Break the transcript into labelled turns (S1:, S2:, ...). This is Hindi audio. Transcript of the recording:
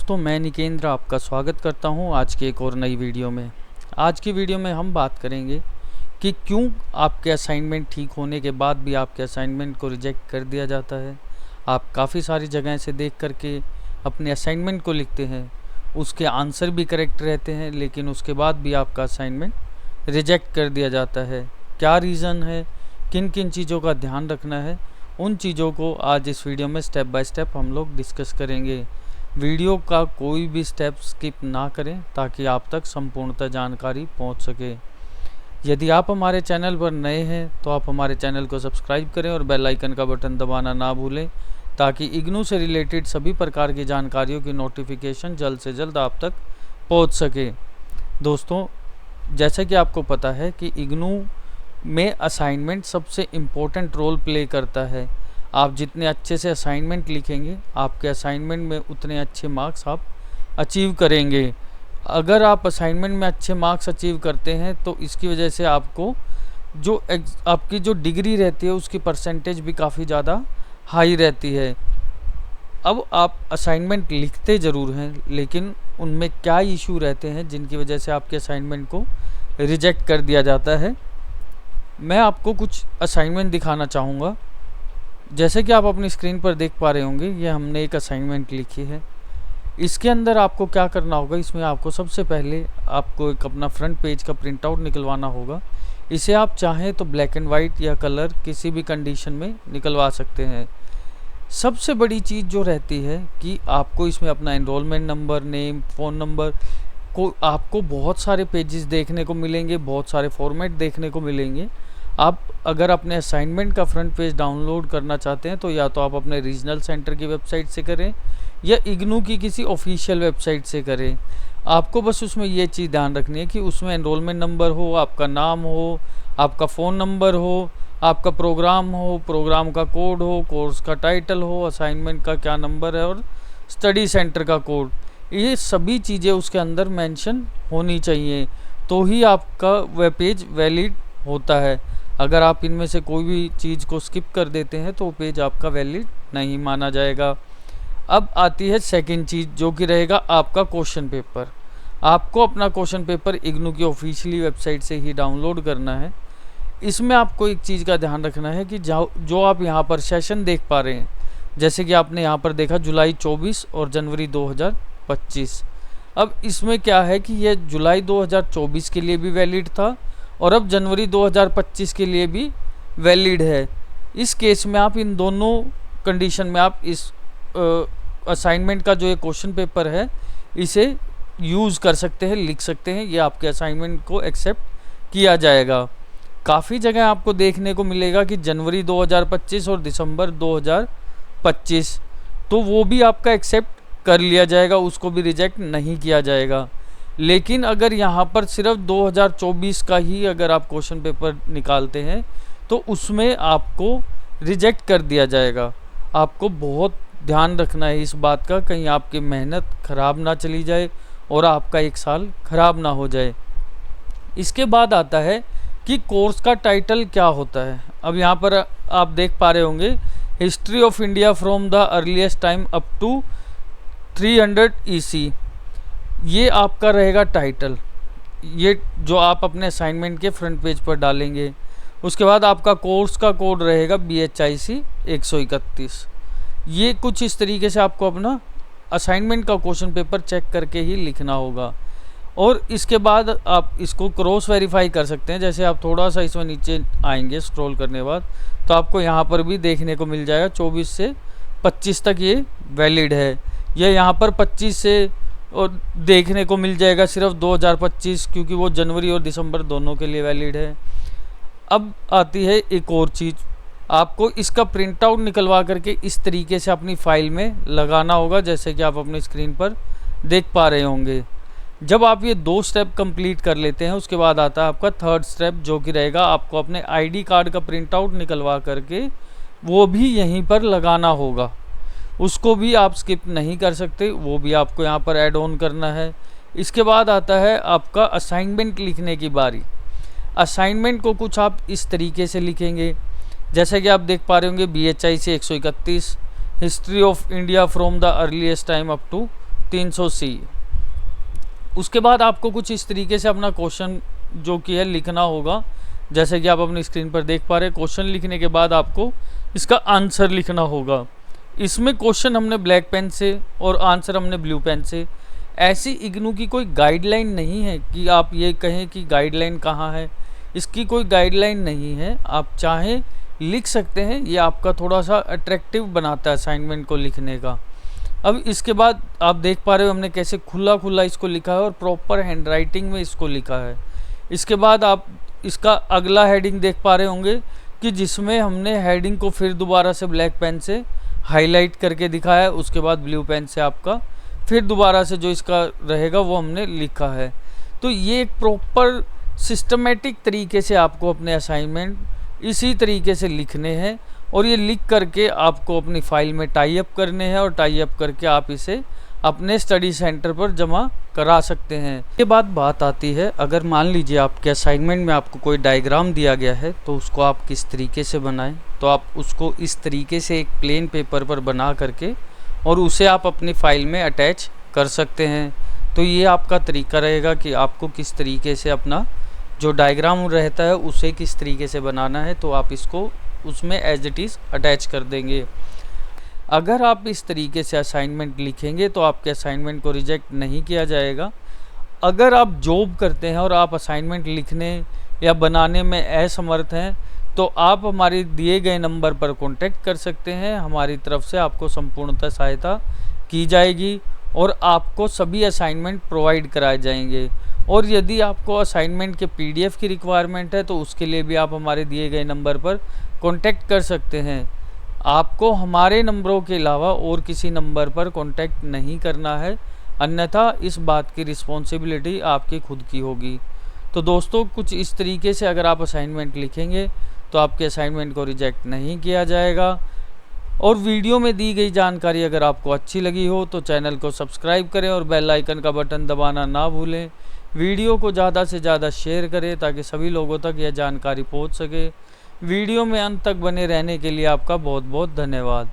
S1: दोस्तों, मैं निकेंद्र आपका स्वागत करता हूं आज के एक और नई वीडियो में। आज की वीडियो में हम बात करेंगे कि क्यों आपके असाइनमेंट ठीक होने के बाद भी आपके असाइनमेंट को रिजेक्ट कर दिया जाता है। आप काफ़ी सारी जगह से देख करके अपने असाइनमेंट को लिखते हैं, उसके आंसर भी करेक्ट रहते हैं, लेकिन उसके बाद भी आपका असाइनमेंट रिजेक्ट कर दिया जाता है। क्या रीज़न है, किन किन चीज़ों का ध्यान रखना है, उन चीज़ों को आज इस वीडियो में स्टेप बाय स्टेप हम लोग डिस्कस करेंगे। वीडियो का कोई भी स्टेप स्किप ना करें ताकि आप तक संपूर्णतः जानकारी पहुंच सके। यदि आप हमारे चैनल पर नए हैं तो आप हमारे चैनल को सब्सक्राइब करें और बेल आइकन का बटन दबाना ना भूलें ताकि इग्नू से रिलेटेड सभी प्रकार की जानकारियों की नोटिफिकेशन जल्द से जल्द आप तक पहुंच सके। दोस्तों, जैसे कि आपको पता है कि इग्नू में असाइनमेंट सबसे इम्पोर्टेंट रोल प्ले करता है। आप जितने अच्छे से असाइनमेंट लिखेंगे, आपके असाइनमेंट में उतने अच्छे मार्क्स आप अचीव करेंगे। अगर आप असाइनमेंट में अच्छे मार्क्स अचीव करते हैं तो इसकी वजह से आपको आपकी जो डिग्री रहती है उसकी परसेंटेज भी काफ़ी ज़्यादा हाई रहती है। अब आप असाइनमेंट लिखते ज़रूर हैं, लेकिन उनमें क्या इशू रहते हैं जिनकी वजह से आपके असाइनमेंट को रिजेक्ट कर दिया जाता है। मैं आपको कुछ असाइनमेंट दिखाना चाहूँगा। जैसे कि आप अपनी स्क्रीन पर देख पा रहे होंगे, ये हमने एक असाइनमेंट लिखी है। इसके अंदर आपको क्या करना होगा, इसमें आपको सबसे पहले आपको एक अपना फ्रंट पेज का प्रिंट आउट निकलवाना होगा। इसे आप चाहें तो ब्लैक एंड वाइट या कलर किसी भी कंडीशन में निकलवा सकते हैं। सबसे बड़ी चीज़ जो रहती है कि आपको इसमें अपना enrolment number, name, phone number को आपको बहुत सारे पेजेस देखने को मिलेंगे, बहुत सारे फॉर्मेट देखने को मिलेंगे। आप अगर अपने असाइनमेंट का फ्रंट पेज डाउनलोड करना चाहते हैं तो या तो आप अपने रीजनल सेंटर की वेबसाइट से करें या इग्नू की किसी ऑफिशियल वेबसाइट से करें। आपको बस उसमें ये चीज़ ध्यान रखनी है कि उसमें एनरोलमेंट नंबर हो, आपका नाम हो, आपका फ़ोन नंबर हो, आपका प्रोग्राम हो, प्रोग्राम का कोड हो, कोर्स का टाइटल हो, असाइनमेंट का क्या नंबर है और स्टडी सेंटर का कोड। ये सभी चीज़ें उसके अंदर मेंशन होनी चाहिए, तो ही आपका वेब पेज वैलिड होता है। अगर आप इनमें से कोई भी चीज़ को स्किप कर देते हैं तो वो पेज आपका वैलिड नहीं माना जाएगा। अब आती है सेकंड चीज़, जो कि रहेगा आपका क्वेश्चन पेपर। आपको अपना क्वेश्चन पेपर इग्नू की ऑफिशियली वेबसाइट से ही डाउनलोड करना है। इसमें आपको एक चीज़ का ध्यान रखना है कि जो आप यहाँ पर सेशन देख पा रहे हैं, जैसे कि आपने यहाँ पर देखा जुलाई 24 और जनवरी 2025। अब इसमें क्या है कि यह जुलाई 2024 के लिए भी वैलिड था और अब जनवरी 2025 के लिए भी वैलिड है। इस केस में आप इन दोनों कंडीशन में आप इस असाइनमेंट का जो ये क्वेश्चन पेपर है इसे यूज़ कर सकते हैं, लिख सकते हैं। ये आपके असाइनमेंट को एक्सेप्ट किया जाएगा। काफ़ी जगह आपको देखने को मिलेगा कि जनवरी 2025 और दिसंबर 2025, तो वो भी आपका एक्सेप्ट कर लिया जाएगा, उसको भी रिजेक्ट नहीं किया जाएगा। लेकिन अगर यहाँ पर सिर्फ 2024 का ही अगर आप क्वेश्चन पेपर निकालते हैं तो उसमें आपको रिजेक्ट कर दिया जाएगा। आपको बहुत ध्यान रखना है इस बात का, कहीं आपकी मेहनत ख़राब ना चली जाए और आपका एक साल ख़राब ना हो जाए। इसके बाद आता है कि कोर्स का टाइटल क्या होता है। अब यहाँ पर आप देख पा रहे होंगे, history of India from the earliest time up to 300 EC। ये आपका रहेगा टाइटल, ये जो आप अपने असाइनमेंट के फ्रंट पेज पर डालेंगे। उसके बाद आपका कोर्स का कोड रहेगा BHIC 131। ये कुछ इस तरीके से आपको अपना असाइनमेंट का क्वेश्चन पेपर चेक करके ही लिखना होगा। और इसके बाद आप इसको क्रॉस वेरीफाई कर सकते हैं। जैसे आप थोड़ा सा इसमें नीचे आएंगे स्क्रॉल करने के बाद, तो आपको यहाँ पर भी देखने को मिल जाएगा 24 से 25 तक ये वैलिड है। यह यहाँ पर 25 से और देखने को मिल जाएगा सिर्फ 2025, क्योंकि वो जनवरी और दिसंबर दोनों के लिए वैलिड है। अब आती है एक और चीज़, आपको इसका प्रिंट आउट निकलवा करके इस तरीके से अपनी फ़ाइल में लगाना होगा, जैसे कि आप अपनी स्क्रीन पर देख पा रहे होंगे। जब आप ये 2 स्टेप कंप्लीट कर लेते हैं, उसके बाद आता है आपका थर्ड स्टेप, जो कि रहेगा आपको अपने ID कार्ड का प्रिंट आउट निकलवा करके वो भी यहीं पर लगाना होगा। उसको भी आप स्किप नहीं कर सकते, वो भी आपको यहाँ पर ऐड ऑन करना है। इसके बाद आता है आपका असाइनमेंट लिखने की बारी। असाइनमेंट को कुछ आप इस तरीके से लिखेंगे, जैसे कि आप देख पा रहे होंगे BHIC 131, history of India from the earliest time up to 300C। उसके बाद आपको कुछ इस तरीके से अपना क्वेश्चन जो कि है लिखना होगा। जैसे कि आप अपनी स्क्रीन पर देख पा रहे हैं, क्वेश्चन लिखने के बाद आपको इसका आंसर लिखना होगा। इसमें क्वेश्चन हमने ब्लैक पेन से और आंसर हमने ब्लू पेन से। ऐसी इग्नू की कोई गाइडलाइन नहीं है कि आप ये कहें कि गाइडलाइन कहाँ है, इसकी कोई गाइडलाइन नहीं है। आप चाहें लिख सकते हैं, ये आपका थोड़ा सा अट्रैक्टिव बनाता है असाइनमेंट को लिखने का। अब इसके बाद आप देख पा रहे हो हमने कैसे खुला खुला इसको लिखा है और प्रॉपर हैंड राइटिंग में इसको लिखा है। इसके बाद आप इसका अगला हेडिंग देख पा रहे होंगे कि जिसमें हमने हेडिंग को फिर दोबारा से ब्लैक पेन से हाईलाइट करके दिखाया है। उसके बाद ब्लू पेन से आपका फिर दोबारा से जो इसका रहेगा वो हमने लिखा है। तो ये एक प्रॉपर सिस्टमेटिक तरीके से आपको अपने असाइनमेंट इसी तरीके से लिखने हैं और ये लिख करके आपको अपनी फाइल में टाई अप करने हैं और टाई अप करके आप इसे अपने स्टडी सेंटर पर जमा करा सकते हैं। ये बात आती है, अगर मान लीजिए आपके असाइनमेंट में आपको कोई डायग्राम दिया गया है तो उसको आप किस तरीके से बनाएं। तो आप उसको इस तरीके से एक प्लेन पेपर पर बना करके और उसे आप अपनी फाइल में अटैच कर सकते हैं। तो ये आपका तरीका रहेगा कि आपको किस तरीके से अपना जो डायग्राम रहता है उसे किस तरीके से बनाना है। तो आप इसको उसमें एज इट इज़ अटैच कर देंगे। अगर आप इस तरीके से असाइनमेंट लिखेंगे तो आपके असाइनमेंट को रिजेक्ट नहीं किया जाएगा। अगर आप जॉब करते हैं और आप असाइनमेंट लिखने या बनाने में असमर्थ हैं तो आप हमारे दिए गए नंबर पर कॉन्टैक्ट कर सकते हैं। हमारी तरफ से आपको संपूर्णतः सहायता की जाएगी और आपको सभी असाइनमेंट प्रोवाइड कराए जाएंगे। और यदि आपको असाइनमेंट के PDF की रिक्वायरमेंट है तो उसके लिए भी आप हमारे दिए गए नंबर पर कॉन्टैक्ट कर सकते हैं। आपको हमारे नंबरों के अलावा और किसी नंबर पर कॉन्टैक्ट नहीं करना है, अन्यथा इस बात की रिस्पॉन्सिबिलिटी आपकी खुद की होगी। तो दोस्तों, कुछ इस तरीके से अगर आप असाइनमेंट लिखेंगे तो आपके असाइनमेंट को रिजेक्ट नहीं किया जाएगा। और वीडियो में दी गई जानकारी अगर आपको अच्छी लगी हो तो चैनल को सब्सक्राइब करें और बेल आइकन का बटन दबाना ना भूलें। वीडियो को ज़्यादा से ज़्यादा शेयर करें ताकि सभी लोगों तक यह जानकारी पहुंच सके। वीडियो में अंत तक बने रहने के लिए आपका बहुत बहुत धन्यवाद।